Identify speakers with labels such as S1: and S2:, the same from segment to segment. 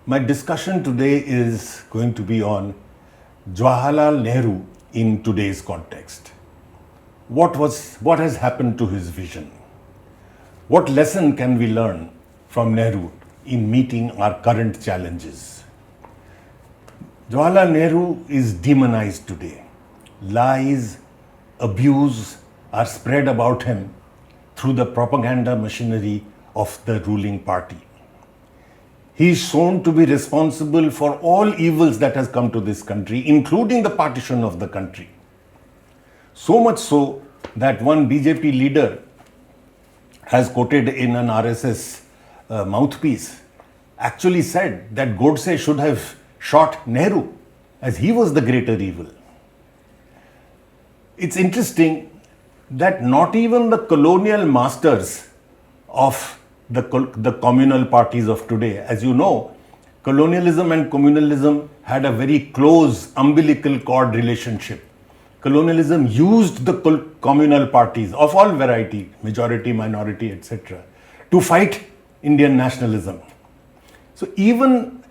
S1: My discussion today is going to be on Jawaharlal Nehru in today's context. What has happened to his vision? What lesson can we learn from Nehru in meeting our current challenges? Jawaharlal Nehru is demonized today. Lies, abuse are spread about him through the propaganda machinery of the ruling party. He is shown to be responsible for all evils that has come to this country, including the partition of the country. So much so that one BJP leader has quoted in an RSS mouthpiece actually said that Godse should have shot Nehru as he was the greater evil. It's interesting that not even the colonial masters of the communal parties of today, as you know, colonialism and communalism had a very close umbilical cord relationship. Colonialism used the communal parties of all variety, majority, minority, etc., to fight Indian nationalism. So even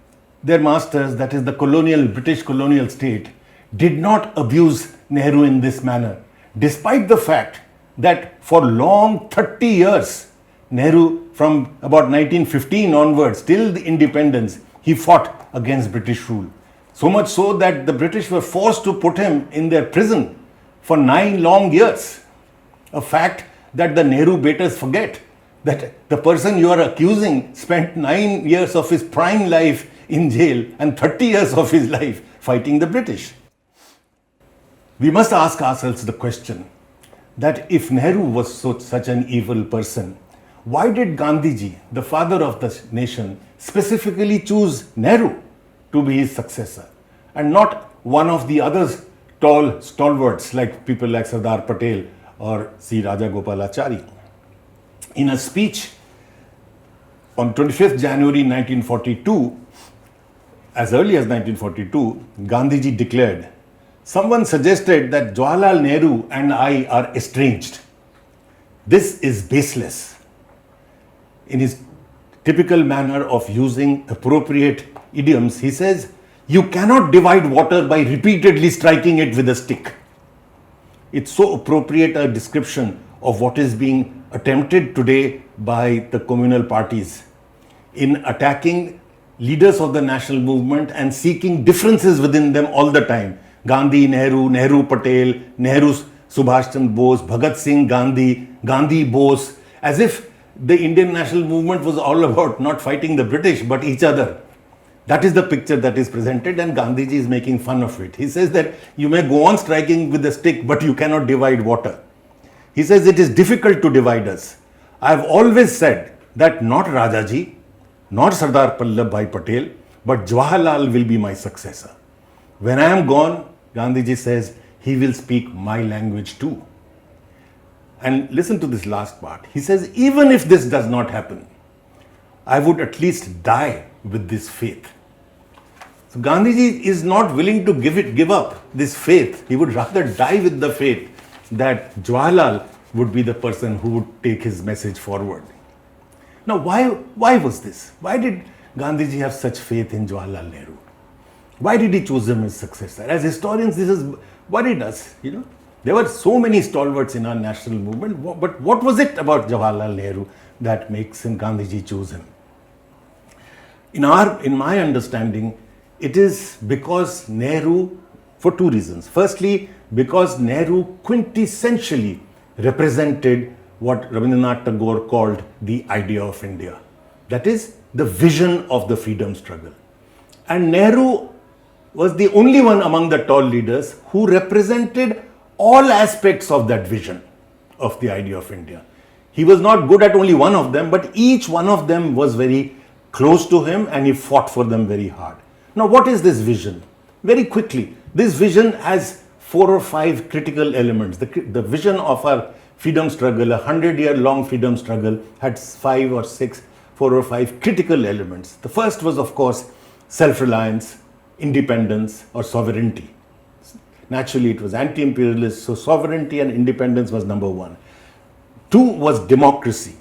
S1: their masters, that is the British colonial state, did not abuse Nehru in this manner, despite the fact that for long 30 years, Nehru, from about 1915 onwards, till the independence, he fought against British rule. So much so that the British were forced to put him in their prison for 9 long years. A fact that the Nehru betas forget, that the person you are accusing spent 9 years of his prime life in jail and 30 years of his life fighting the British. We must ask ourselves the question that if Nehru was such an evil person, why did Gandhiji, the father of the nation, specifically choose Nehru to be his successor and not one of the other tall stalwarts like people like Sardar Patel or C. Rajagopalachari? In a speech on 25th January 1942, as early as 1942, Gandhiji declared, "Someone suggested that Jawaharlal Nehru and I are estranged. This is baseless." In his typical manner of using appropriate idioms, he says, "You cannot divide water by repeatedly striking it with a stick." It's so appropriate a description of what is being attempted today by the communal parties in attacking leaders of the national movement and seeking differences within them all the time. Gandhi, Nehru, Nehru, Patel, Nehru, Subhash Chandra Bose, Bhagat Singh, Gandhi, Gandhi, Bose, as if the Indian national movement was all about not fighting the British but each other. That is the picture that is presented, and Gandhiji is making fun of it. He says that you may go on striking with a stick, but you cannot divide water. He says it is difficult to divide us. I have always said that not Rajaji, not Sardar Vallabhbhai Patel, but Jawaharlal will be my successor. When I am gone, Gandhiji says, he will speak my language too. And listen to this last part. He says, even if this does not happen, I would at least die with this faith. So Gandhiji is not willing to give up this faith. He would rather die with the faith that Jawaharlal would be the person who would take his message forward. Now, why was this? Why did Gandhiji have such faith in Jawaharlal Nehru? Why did he choose him as successor? As historians, this has worried us, There were so many stalwarts in our national movement, but what was it about Jawaharlal Nehru that makes Gandhiji choose him? In my understanding, it is because Nehru, for two reasons. Firstly, because Nehru quintessentially represented what Rabindranath Tagore called the idea of India. That is, the vision of the freedom struggle. And Nehru was the only one among the tall leaders who represented all aspects of that vision of the idea of India. He was not good at only one of them, but each one of them was very close to him and he fought for them very hard. Now, what is this vision? Very quickly, this vision has 4 or 5 critical elements. The vision of our freedom struggle, a 100-year-long freedom struggle, had 4 or 5 critical elements. The first was, of course, self-reliance, independence, or sovereignty. Naturally, it was anti-imperialist, so sovereignty and independence was number 1. 2 was democracy.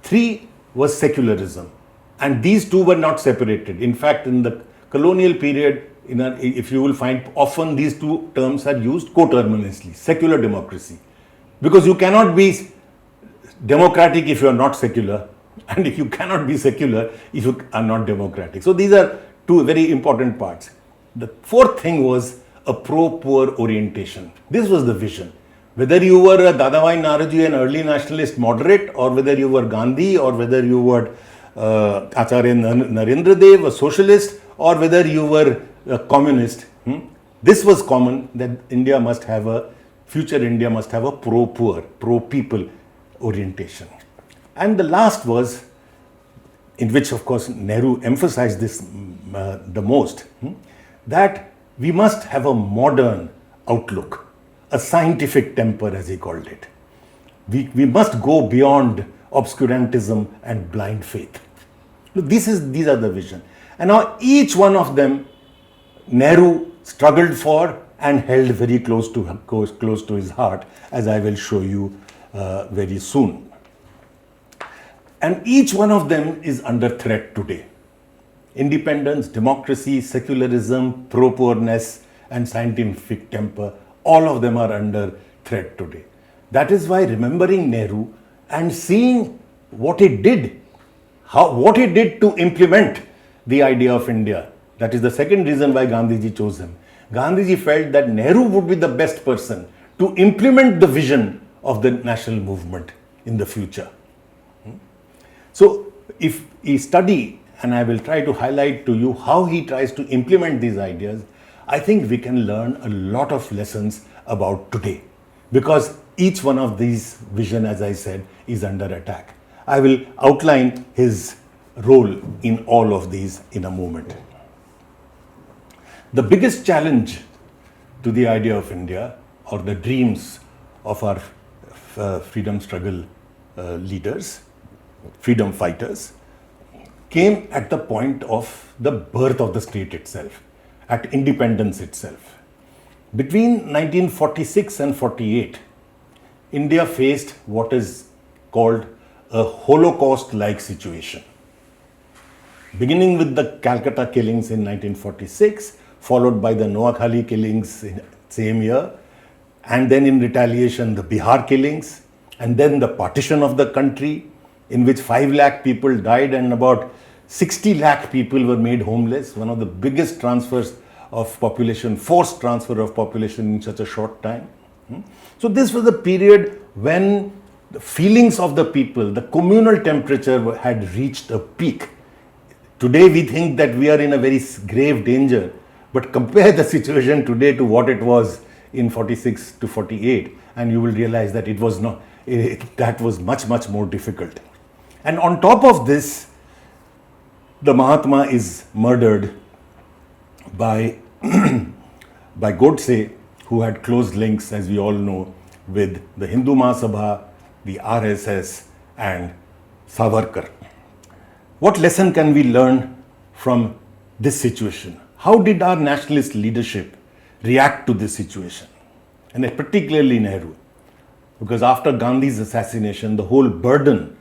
S1: 3 was secularism. And these two were not separated. In fact, in the colonial period, if you will find, often these two terms are used coterminously, secular democracy. Because you cannot be democratic if you are not secular, and if you cannot be secular if you are not democratic. So these are two very important parts. The fourth thing was a pro-poor orientation. This was the vision. Whether you were a Dadabhai Naoroji, an early nationalist moderate, or whether you were Gandhi, or whether you were Acharya Narendra Dev, a socialist, or whether you were a communist, this was common, that India must have a, future India must have a pro-poor, pro-people orientation. And the last was, in which of course Nehru emphasized this the most, that we must have a modern outlook, a scientific temper as he called it. We must go beyond obscurantism and blind faith. These are the vision. And now each one of them Nehru struggled for and held very close to his heart, as I will show you very soon. And each one of them is under threat today. Independence, democracy, secularism, pro-poorness, and scientific temper, all of them are under threat today. That is why remembering Nehru and seeing what he did, what he did to implement the idea of India, that is the second reason why Gandhiji chose him. Gandhiji felt that Nehru would be the best person to implement the vision of the national movement in the future. So if we study, and I will try to highlight to you how he tries to implement these ideas, I think we can learn a lot of lessons about today, because each one of these vision, as I said, is under attack. I will outline his role in all of these in a moment. The biggest challenge to the idea of India, or the dreams of our freedom struggle leaders, freedom fighters, came at the point of the birth of the state itself, at independence itself. Between 1946 and 48, India faced what is called a Holocaust-like situation. Beginning with the Calcutta killings in 1946, followed by the Noakhali killings in same year, and then in retaliation the Bihar killings, and then the partition of the country, in which 5 lakh people died and about 60 lakh people were made homeless, one of the biggest transfers of population, forced transfer of population in such a short time. So this was a period when the feelings of the people, the communal temperature had reached a peak. Today we think that we are in a very grave danger, but compare the situation today to what it was in 46 to 48, and you will realize that it was not, that was much more difficult. And on top of this, the Mahatma is murdered by Godse, who had close links, as we all know, with the Hindu Mahasabha, the RSS, and Savarkar. What lesson can we learn from this situation? How did our nationalist leadership react to this situation? And particularly Nehru, because after Gandhi's assassination, the whole burden,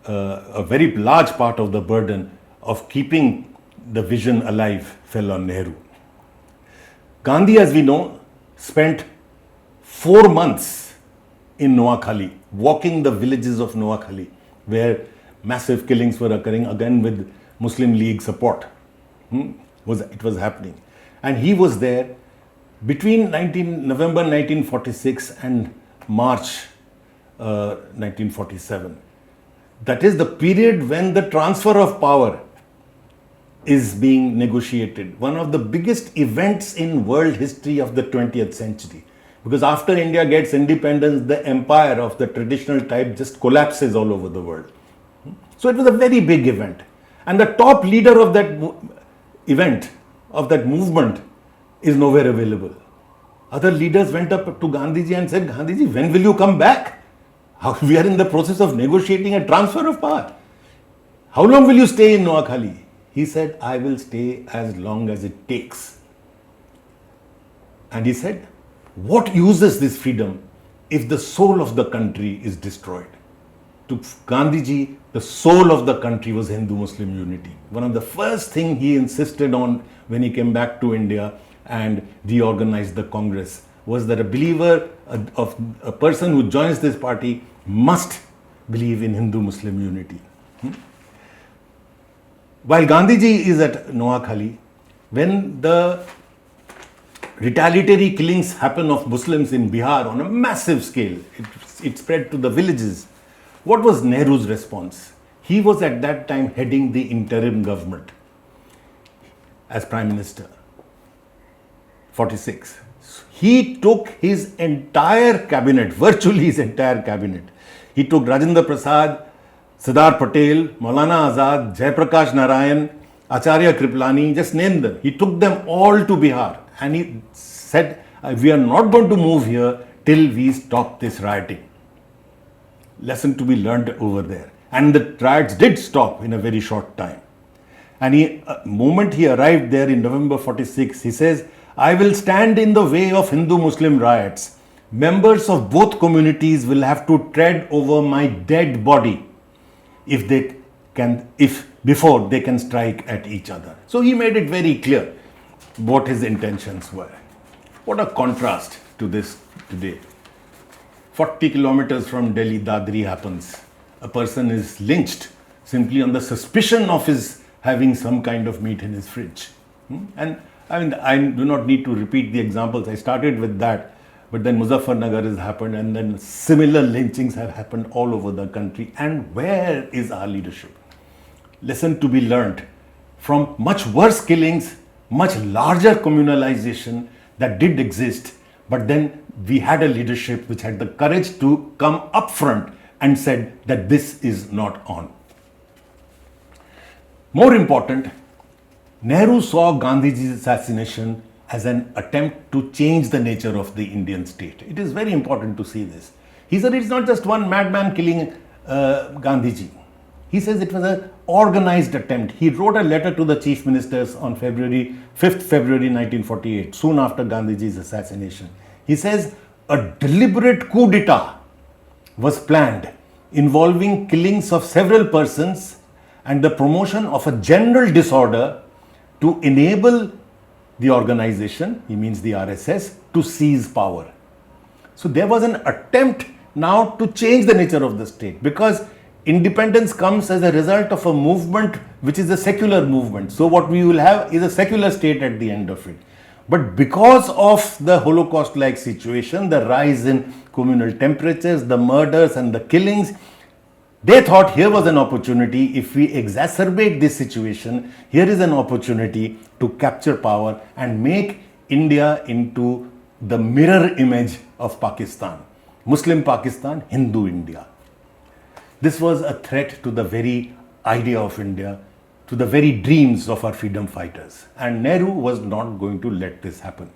S1: a very large part of the burden of keeping the vision alive fell on Nehru. Gandhi, as we know, spent 4 months in Noakhali, walking the villages of Noakhali, where massive killings were occurring, again with Muslim League support. It was happening. And he was there between November 1946 and March 1947. That is the period when the transfer of power is being negotiated. One of the biggest events in world history of the 20th century. Because after India gets independence, the empire of the traditional type just collapses all over the world. So it was a very big event. And the top leader of that event, of that movement, is nowhere available. Other leaders went up to Gandhiji and said, Gandhiji, when will you come back? We are in the process of negotiating a transfer of power. How long will you stay in Noakhali? He said, I will stay as long as it takes. And he said, what use is this freedom if the soul of the country is destroyed? to Gandhiji, the soul of the country was Hindu-Muslim unity. One of the first things he insisted on when he came back to India and reorganized the Congress was that a believer, a person who joins this party must believe in Hindu-Muslim unity. While Gandhiji is at Noakhali, when the retaliatory killings happen of Muslims in Bihar on a massive scale, it spread to the villages. What was Nehru's response? He was at that time heading the interim government as Prime Minister, 46. He took his entire cabinet, virtually his entire cabinet. He took Rajendra Prasad, Sardar Patel, Maulana Azad, Jayaprakash Narayan, Acharya Kripalani, just name them. He took them all to Bihar and he said, we are not going to move here till we stop this rioting. Lesson to be learned over there. And the riots did stop in a very short time. And moment he arrived there in November 46, he says, I will stand in the way of Hindu-Muslim riots. Members of both communities will have to tread over my dead body before they can strike at each other. So he made it very clear what his intentions were. What a contrast to this today. 40 kilometers from Delhi, Dadri happens. A person is lynched simply on the suspicion of his having some kind of meat in his fridge. And I do not need to repeat the examples. I started with that. But then Muzaffarnagar has happened, and then similar lynchings have happened all over the country. And where is our leadership? Lesson to be learned from much worse killings, much larger communalization that did exist. But then we had a leadership which had the courage to come up front and said that this is not on. More important, Nehru saw Gandhiji's assassination as an attempt to change the nature of the Indian state. It is very important to see this. He said it's not just one madman killing Gandhiji. He says it was an organized attempt. He wrote a letter to the chief ministers on 5th February 1948, soon after Gandhiji's assassination. He says a deliberate coup d'etat was planned involving killings of several persons and the promotion of a general disorder to enable the organization, he means the RSS, to seize power. So there was an attempt now to change the nature of the state, because independence comes as a result of a movement which is a secular movement. So what we will have is a secular state at the end of it. But because of the Holocaust-like situation, the rise in communal temperatures, the murders and the killings, they thought here was an opportunity. If we exacerbate this situation, here is an opportunity to capture power and make India into the mirror image of Pakistan. Muslim Pakistan, Hindu India. This was a threat to the very idea of India, to the very dreams of our freedom fighters. And Nehru was not going to let this happen.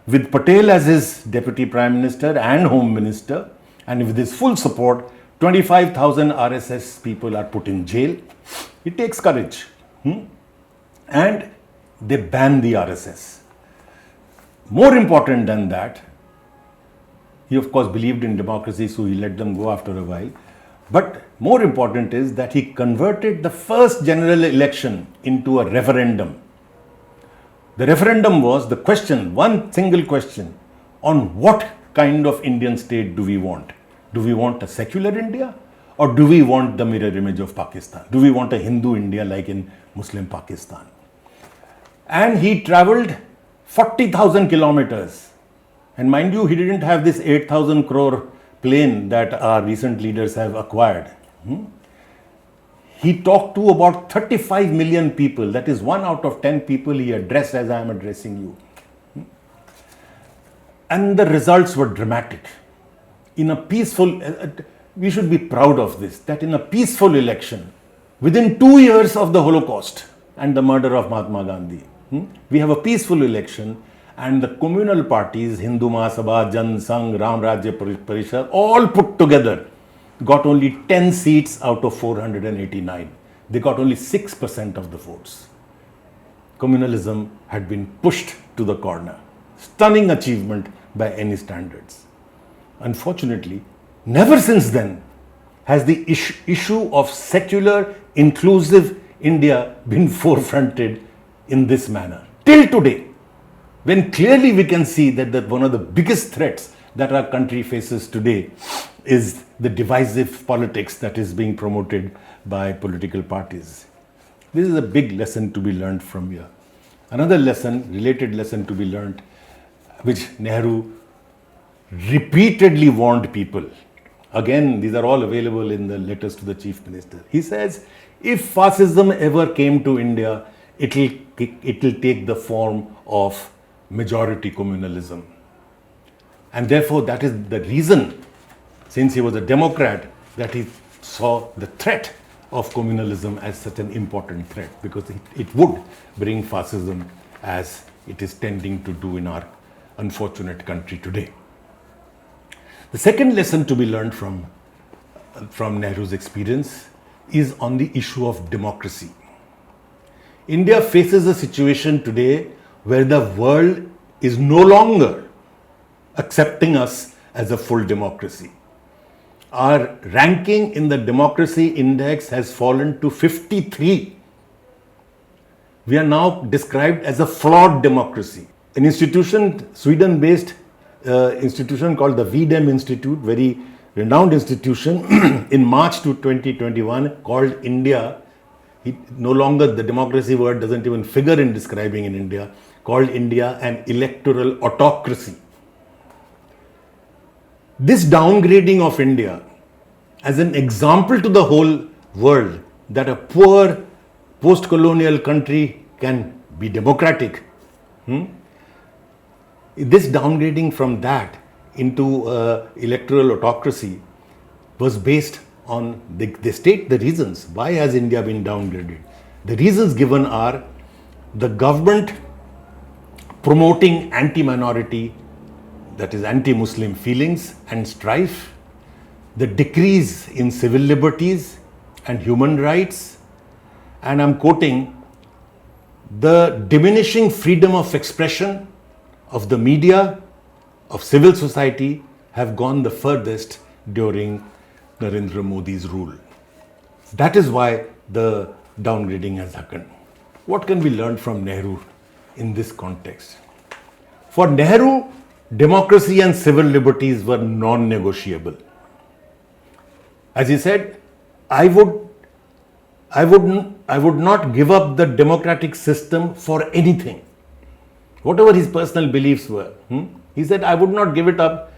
S1: With Patel as his deputy prime minister and home minister, and with his full support, 25,000 RSS people are put in jail. It takes courage. And they ban the RSS. More important than that, he of course believed in democracy, so he let them go after a while. But more important is that he converted the first general election into a referendum. The referendum was the question, one single question, on what kind of Indian state do we want? Do we want a secular India, or do we want the mirror image of Pakistan? Do we want a Hindu India like in Muslim Pakistan? And he traveled 40,000 kilometers. And mind you, he didn't have this 8,000 crore plane that our recent leaders have acquired. He talked to about 35 million people. That is 1 out of 10 people he addressed as I am addressing you. And the results were dramatic. In a peaceful, we should be proud of this, that in a peaceful election, within 2 years of the Holocaust and the murder of Mahatma Gandhi, we have a peaceful election, and the communal parties, Hindu Mahasabha, Jan Sangh, Ram Rajya Parishad, all put together, got only 10 seats out of 489. They got only 6% of the votes. Communalism had been pushed to the corner. Stunning achievement by any standards. Unfortunately, never since then has the issue of secular, inclusive India been forefronted in this manner. Till today, when clearly we can see that one of the biggest threats that our country faces today is the divisive politics that is being promoted by political parties. This is a big lesson to be learned from here. Another lesson, related lesson to be learned, which Nehru repeatedly warned people. Again, these are all available in the letters to the Chief Minister. He says, if fascism ever came to India, it will take the form of majority communalism. And therefore, that is the reason, since he was a Democrat, that he saw the threat of communalism as such an important threat, because it would bring fascism as it is tending to do in our unfortunate country today. The second lesson to be learned from Nehru's experience is on the issue of democracy. India faces a situation today where the world is no longer accepting us as a full democracy. Our ranking in the democracy index has fallen to 53. We are now described as a flawed democracy. An institution, Sweden-based institution called the VDEM Institute, very renowned institution, in March 2021 called India, no longer the democracy word doesn't even figure in describing in India, called India an electoral autocracy. This downgrading of India as an example to the whole world that a poor post-colonial country can be democratic. This downgrading from that into electoral autocracy was based on, they state the reasons. Why has India been downgraded? The reasons given are the government promoting anti-minority, that is anti-Muslim feelings and strife, the decrease in civil liberties and human rights, and I'm quoting, the diminishing freedom of expression of the media, of civil society have gone the furthest during Narendra Modi's rule. That is why the downgrading has happened. What can we learn from Nehru in this context? For Nehru, democracy and civil liberties were non-negotiable. As he said, I would not give up the democratic system for anything. Whatever his personal beliefs were, he said, I would not give it up,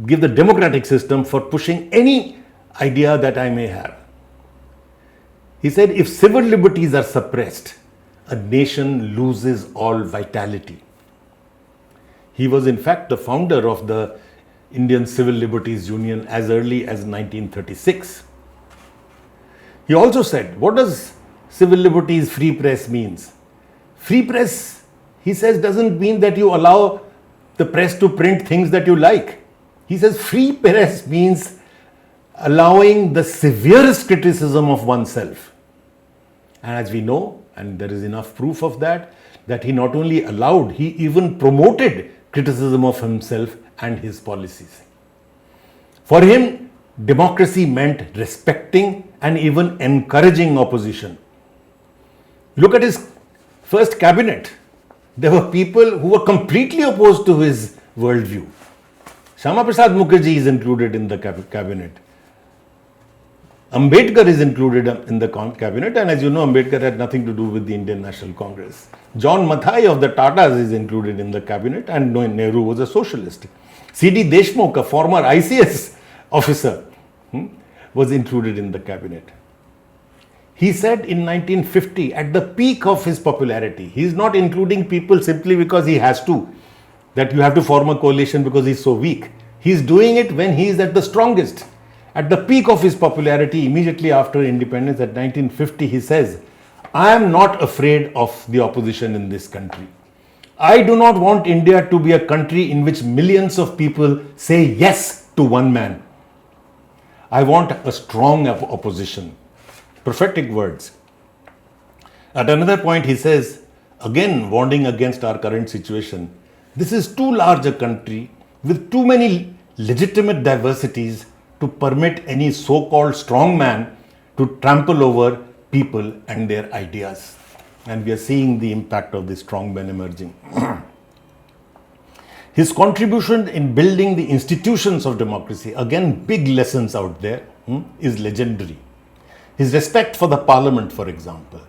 S1: give the democratic system for pushing any idea that I may have. He said, if civil liberties are suppressed, a nation loses all vitality. He was in fact the founder of the Indian Civil Liberties Union as early as 1936. He also said, what does civil liberties, free press means? Free press, he says, doesn't mean that you allow the press to print things that you like. He says free press means allowing the severest criticism of oneself. And as we know, and there is enough proof of that he not only allowed, he even promoted criticism of himself and his policies. For him, democracy meant respecting and even encouraging opposition. Look at his first cabinet. There were people who were completely opposed to his worldview. Shyama Prasad Mukherjee is included in the cabinet. Ambedkar is included in the cabinet, and as you know, Ambedkar had nothing to do with the Indian National Congress. John Mathai of the Tatas is included in the cabinet, and Nehru was a socialist. C.D. Deshmukh, a former ICS officer, was included in the cabinet. He said in 1950, at the peak of his popularity, he is not including people simply because he has to, that you have to form a coalition because he is so weak. He is doing it when he is at the strongest. At the peak of his popularity, immediately after independence at 1950, he says, I am not afraid of the opposition in this country. I do not want India to be a country in which millions of people say yes to one man. I want a strong opposition. Prophetic words. At another point, he says, again warning against our current situation, this is too large a country with too many legitimate diversities to permit any so-called strong man to trample over people and their ideas. And we are seeing the impact of the strong man emerging. His contribution in building the institutions of democracy, again big lessons out there, is legendary. His respect for the parliament, for example.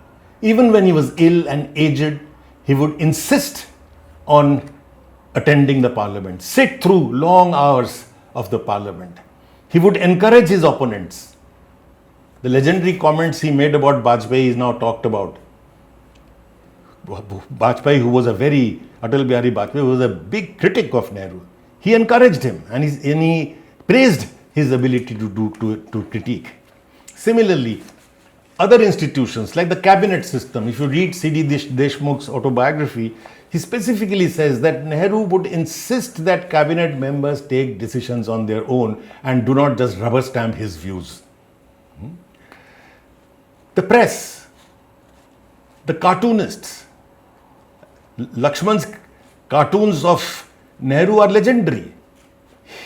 S1: Even when he was ill and aged, he would insist on attending the parliament, sit through long hours of the parliament. He would encourage his opponents. The legendary comments he made about Vajpayee is now talked about. Vajpayee, who was Atal Bihari Vajpayee, who was a big critic of Nehru. He encouraged him and he praised his ability to critique. Similarly, other institutions like the cabinet system, if you read C.D. Deshmukh's autobiography, he specifically says that Nehru would insist that cabinet members take decisions on their own and do not just rubber stamp his views. The press, the cartoonists, Lakshman's cartoons of Nehru are legendary.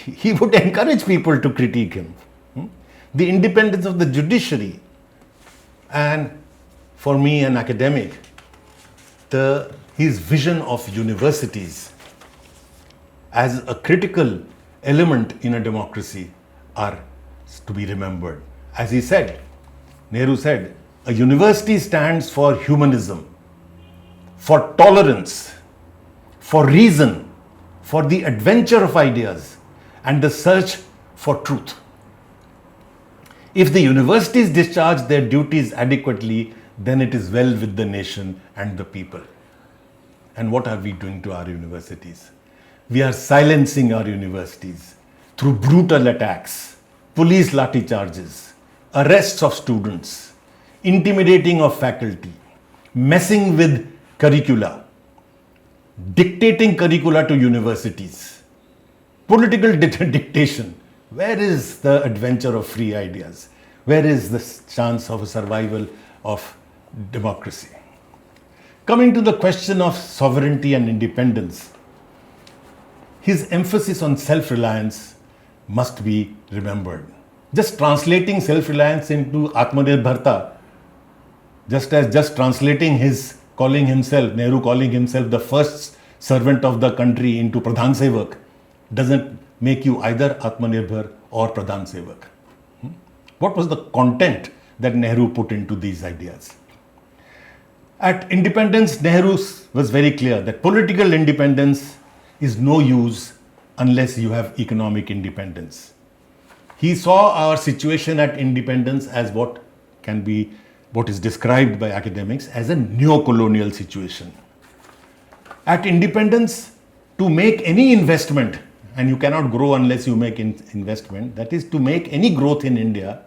S1: He would encourage people to critique him. The independence of the judiciary, and for me, an academic, his vision of universities as a critical element in a democracy are to be remembered. As he said, Nehru said, a university stands for humanism, for tolerance, for reason, for the adventure of ideas, and the search for truth. If the universities discharge their duties adequately, then it is well with the nation and the people. And what are we doing to our universities? We are silencing our universities through brutal attacks, police lathi charges, arrests of students, intimidating of faculty, messing with curricula, dictating curricula to universities, political dictation. Where is the adventure of free ideas? Where is the chance of a survival of democracy? Coming to the question of sovereignty and independence, his emphasis on self-reliance must be remembered. Just translating self-reliance into Atmanirbharta, just translating Nehru calling himself the first servant of the country into Pradhan Sevak, doesn't make you either Atmanirbhar or Pradhan Sevak. What was the content that Nehru put into these ideas? At independence, Nehru was very clear that political independence is no use unless you have economic independence. He saw our situation at independence as what is described by academics as a neo-colonial situation. At independence, to make any investment, and you cannot grow unless you make investment, that is, to make any growth in India,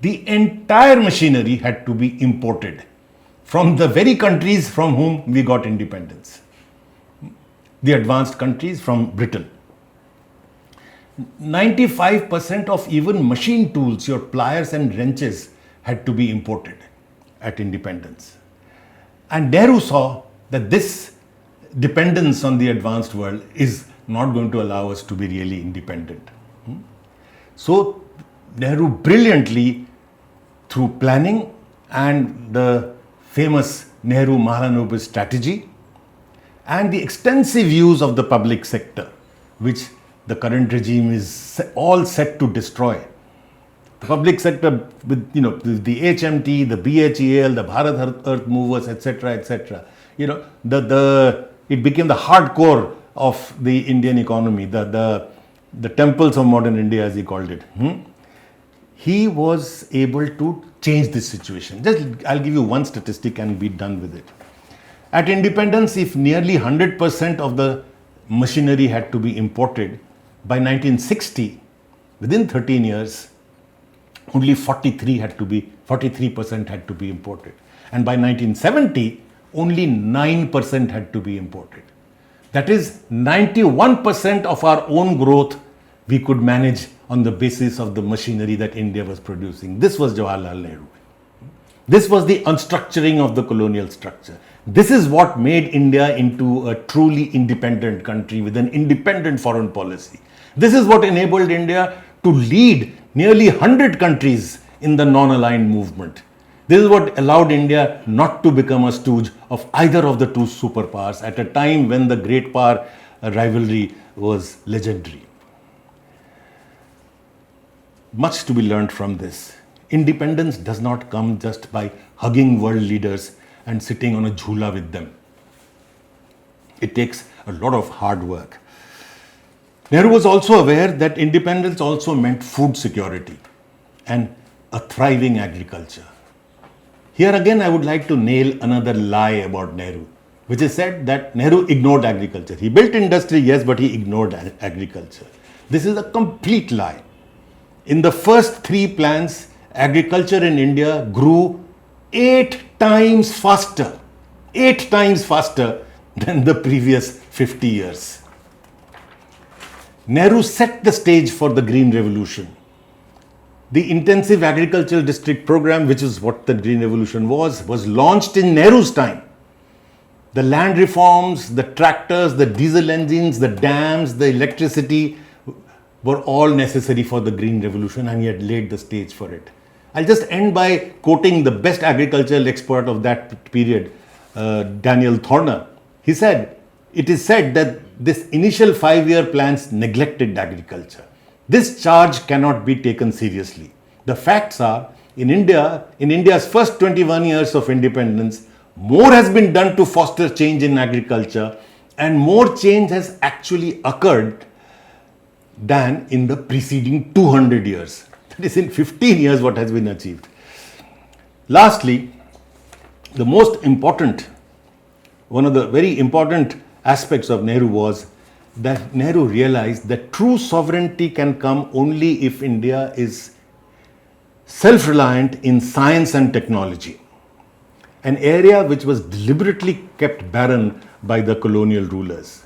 S1: the entire machinery had to be imported from the very countries from whom we got independence. The advanced countries from Britain. 95% of even machine tools, your pliers and wrenches, had to be imported at independence. And Nehru saw that this dependence on the advanced world is not going to allow us to be really independent. So Nehru brilliantly, through planning and the famous Nehru Mahalanobis strategy and the extensive use of the public sector, which the current regime is all set to destroy. The public sector with the HMT, the BHEL, the Bharat Earth Movers, etc., it became the hardcore of the Indian economy, the temples of modern India, as he called it. He was able to change this situation. I'll give you one statistic and be done with it. At independence, if nearly 100% of the machinery had to be imported, by 1960, within 13 years, only 43% had to be imported. And by 1970, only 9% had to be imported. That is, 91% of our own growth we could manage on the basis of the machinery that India was producing. This was Jawaharlal Nehru. This was the unstructuring of the colonial structure. This is what made India into a truly independent country with an independent foreign policy. This is what enabled India to lead nearly 100 countries in the non-aligned movement. This is what allowed India not to become a stooge of either of the two superpowers at a time when the great power rivalry was legendary. Much to be learned from this. Independence does not come just by hugging world leaders and sitting on a jhula with them. It takes a lot of hard work. Nehru was also aware that independence also meant food security and a thriving agriculture. Here again, I would like to nail another lie about Nehru, which is said that Nehru ignored agriculture. He built industry, yes, but he ignored agriculture. This is a complete lie. In the first 3 plans, agriculture in India grew 8 times faster than the previous 50 years. Nehru set the stage for the Green Revolution. The Intensive Agricultural District Program, which is what the Green Revolution was launched in Nehru's time. The land reforms, the tractors, the diesel engines, the dams, the electricity were all necessary for the Green Revolution, and he had laid the stage for it. I'll just end by quoting the best agricultural expert of that period, Daniel Thorner. He said, "It is said that this initial 5-year plans neglected agriculture. This charge cannot be taken seriously. The facts are, in India's first 21 years of independence, more has been done to foster change in agriculture, and more change has actually occurred than in the preceding 200 years. That is, in 15 years, what has been achieved." Lastly, one of the very important aspects of Nehru was that Nehru realized that true sovereignty can come only if India is self-reliant in science and technology, an area which was deliberately kept barren by the colonial rulers.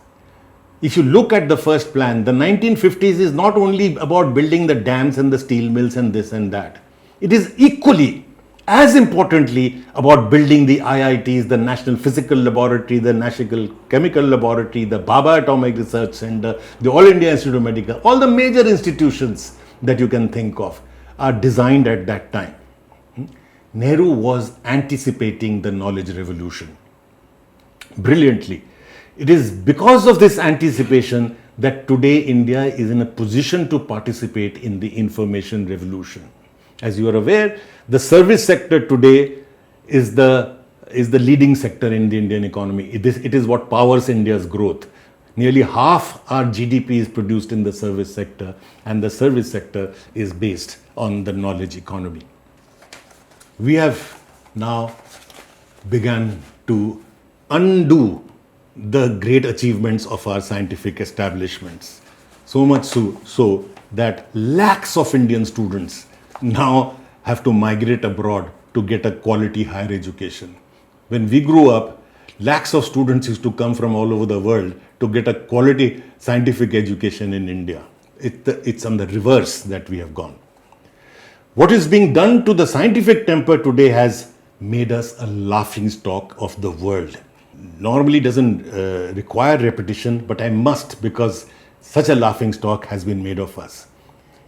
S1: If you look at the first plan, the 1950s is not only about building the dams and the steel mills and this and that. It is equally, as importantly, about building the IITs, the National Physical Laboratory, the National Chemical Laboratory, the Bhabha Atomic Research Center, the All India Institute of Medical. All the major institutions that you can think of are designed at that time. Nehru was anticipating the knowledge revolution brilliantly. It is because of this anticipation that today India is in a position to participate in the information revolution. As you are aware, the service sector today is the leading sector in the Indian economy. It is what powers India's growth. Nearly half our GDP is produced in the service sector, and the service sector is based on the knowledge economy. We have now begun to undo the great achievements of our scientific establishments. So much so that lakhs of Indian students now have to migrate abroad to get a quality higher education. When we grew up, lakhs of students used to come from all over the world to get a quality scientific education in India. It's on the reverse that we have gone. What is being done to the scientific temper today has made us a laughing stock of the world. Normally doesn't require repetition, but I must, because such a laughing stock has been made of us.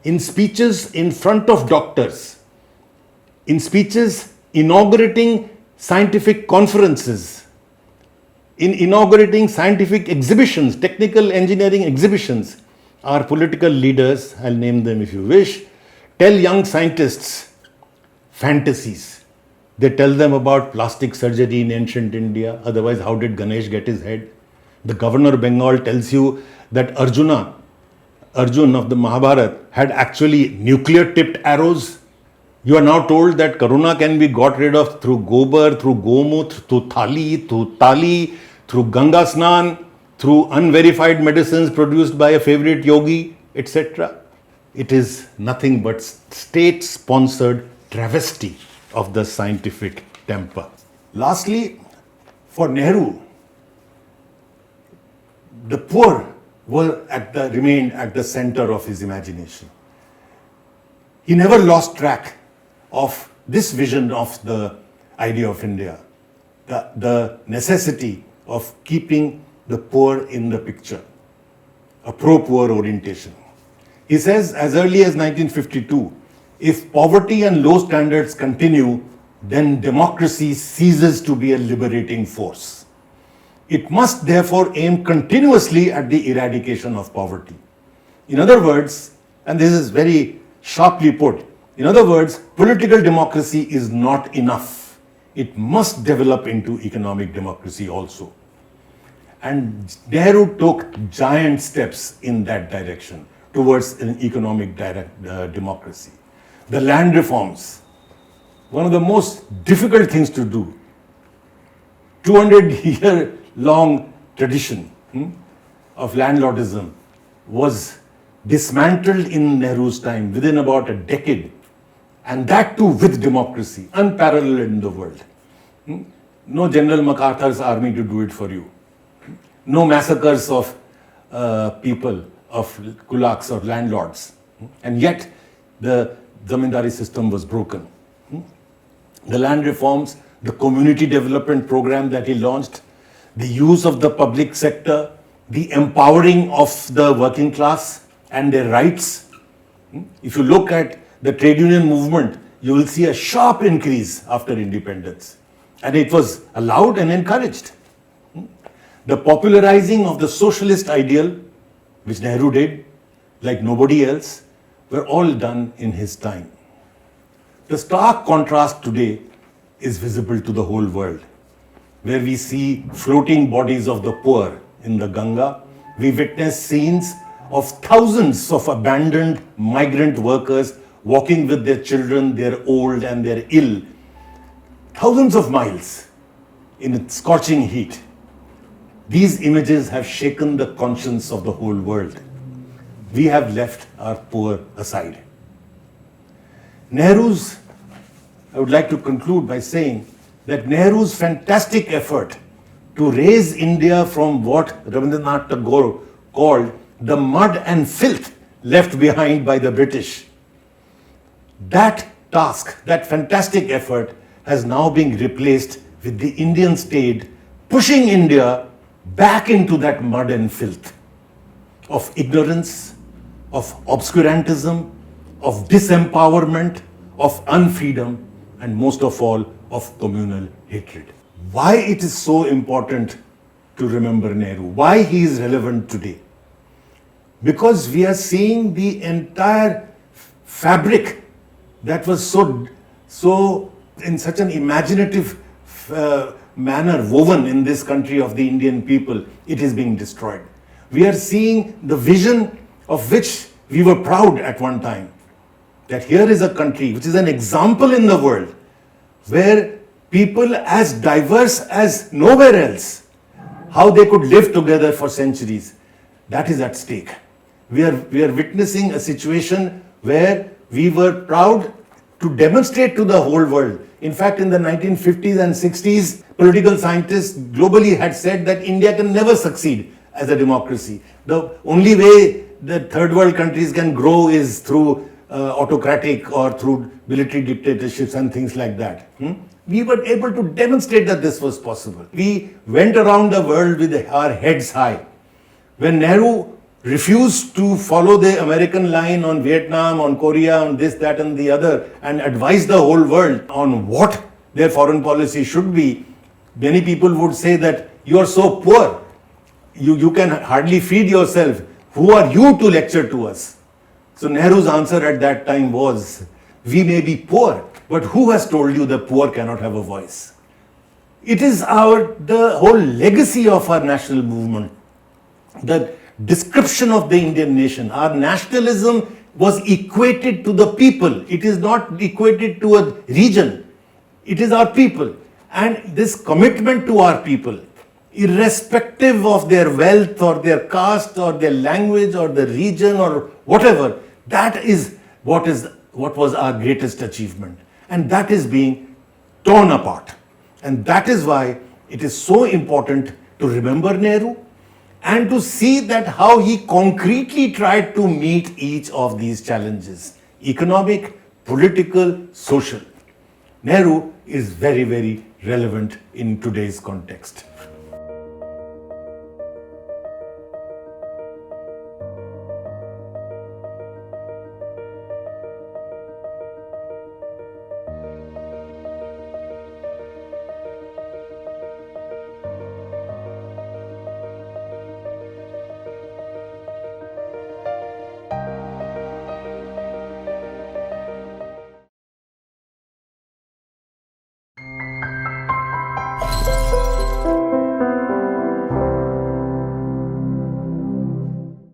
S1: In speeches in front of doctors, in speeches inaugurating scientific conferences, in inaugurating scientific exhibitions, technical engineering exhibitions, our political leaders, I'll name them if you wish, tell young scientists fantasies. They tell them about plastic surgery in ancient India. Otherwise, how did Ganesh get his head? The governor of Bengal tells you that Arjun of the Mahabharata had actually nuclear-tipped arrows. You are now told that Corona can be got rid of through Gobar, through Gomuth, through Thali, through Tali, through Ganga Snan, through unverified medicines produced by a favorite yogi, etc. It is nothing but state-sponsored travesty of the scientific temper. Lastly, for Nehru, the poor remained at the center of his imagination. He never lost track of this vision of the idea of India, the necessity of keeping the poor in the picture, a pro-poor orientation. He says, as early as 1952, if poverty and low standards continue, then democracy ceases to be a liberating force. It must therefore aim continuously at the eradication of poverty. In other words, and this is very sharply put, in other words, political democracy is not enough. It must develop into economic democracy also. And Nehru took giant steps in that direction towards an economic democracy. The land reforms, one of the most difficult things to do. 200-year-long tradition of landlordism was dismantled in Nehru's time within about a decade, and that too with democracy, unparalleled in the world. No General MacArthur's army to do it for you. No massacres of people, of kulaks or landlords. And yet the zamindari system was broken. The land reforms, the community development program that he launched, the use of the public sector, the empowering of the working class and their rights. If you look at the trade union movement, you will see a sharp increase after independence. And it was allowed and encouraged. The popularizing of the socialist ideal, which Nehru did, like nobody else, were all done in his time. The stark contrast today is visible to the whole world, where we see floating bodies of the poor in the Ganga. We witness scenes of thousands of abandoned migrant workers walking with their children, their old and their ill, thousands of miles in scorching heat. These images have shaken the conscience of the whole world. We have left our poor aside. I would like to conclude by saying that Nehru's fantastic effort to raise India from what Rabindranath Tagore called the mud and filth left behind by the British, that task, that fantastic effort has now been replaced with the Indian state pushing India back into that mud and filth of ignorance, of obscurantism, of disempowerment, of unfreedom, and most of all, of communal hatred. Why it is so important to remember Nehru, why he is relevant today? Because we are seeing the entire fabric that was so in such an imaginative manner woven in this country of the Indian people, it is being destroyed. We are seeing the vision of which we were proud at one time, that here is a country which is an example in the world where people as diverse as nowhere else, how they could live together for centuries, that is at stake. We are witnessing a situation where we were proud to demonstrate to the whole world. In fact, in the 1950s and 60s, political scientists globally had said that India can never succeed as a democracy. The only way that third world countries can grow is through autocratic or through military dictatorships and things like that. We were able to demonstrate that this was possible. We went around the world with our heads high. When Nehru refused to follow the American line on Vietnam, on Korea, on this, that and the other, and advised the whole world on what their foreign policy should be, many people would say that you are so poor, you can hardly feed yourself. Who are you to lecture to us? So Nehru's answer at that time was, we may be poor, but who has told you the poor cannot have a voice? It is the whole legacy of our national movement, the description of the Indian nation. Our nationalism was equated to the people. It is not equated to a region. It is our people. And this commitment to our people, irrespective of their wealth or their caste or their language or the region or whatever, that is what was our greatest achievement. And that is being torn apart. And that is why it is so important to remember Nehru and to see that how he concretely tried to meet each of these challenges: economic, political, social. Nehru is very, very relevant in today's context.